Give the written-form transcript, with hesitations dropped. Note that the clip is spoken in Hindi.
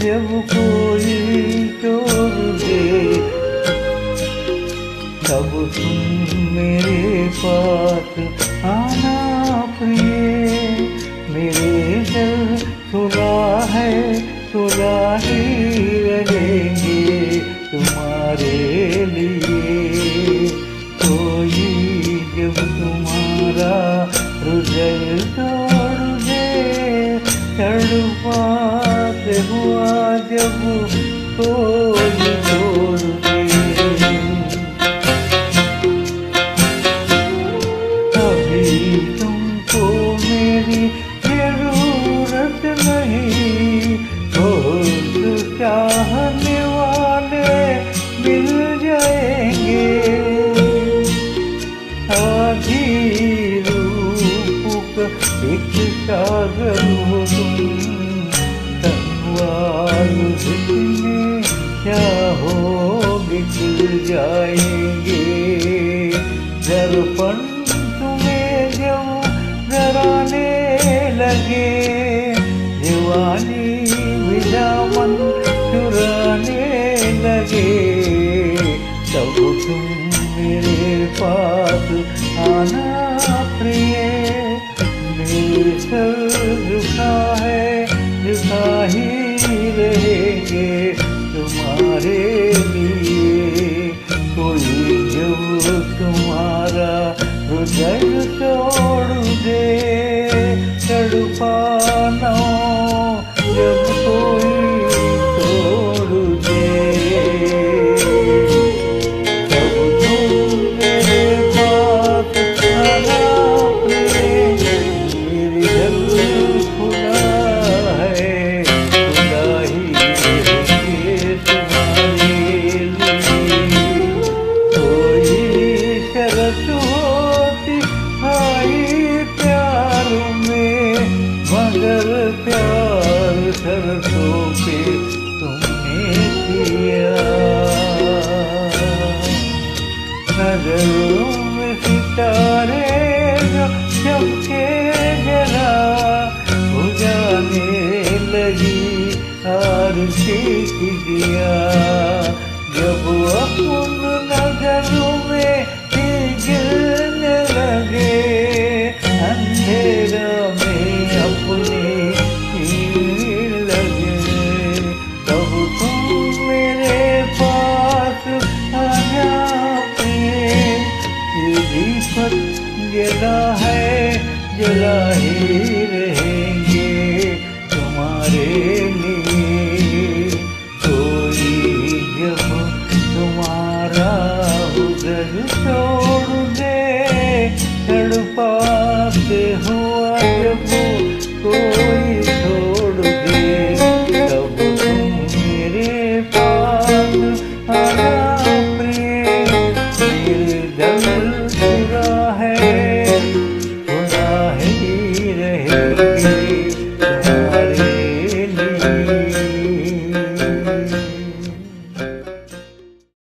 जब कोई तोड़ दे, तब तुम मेरे पास आना प्रिय। मेरे दिल सुला ही रहेंगे तुम्हारे लिए। कोई जब तुम्हारा हृदय तोड़ दे, तड़पात हुआ जब कोई तोड़ दे। अभी तुमको मेरी जरूरत नहीं, बहुत चाहने वाले मिल जाएंगे। आधी रूप एक सागर हो तुम, तनवार जितने चाहो बिखर जाएंगे। दर्पण तुम्हें जब डराने लगे, दीवानी विदामन चुराने लगे, तब तुम मेरे पास आना प्रिय। मेरे सर झुका ही रहेंगे तुम्हारे लिए। कोई जब तुम्हारा हृदय तोड़ दे, तड़पाना जब कोई तोड़ दे, तब तुम मेरे पास आना प्रिय। मेरी दिल खुला है, खुला ही रहेंगे तुम्हारे लिए। कोई शरत होती आई प्यार में, मगर प्यार शर्तों पे तुमने किया। नजरों में सितारे जो चमके जरा, बुझाने लगी आरती की दिया। जब अपन नजरों में गिरने लगे, अंधेरा में अपने हीर लगे, तब तुम मेरे पास आना प्रिय। ये दीपक जला ही रहेंगे तुम्हारे लिए। कोई जब तुम्हारा हृदय तोड़ दे, तड़पाते हुआ जब कोई तोड़ दे, तब तुम मेरे पास आना प्रिय। मेरे दिल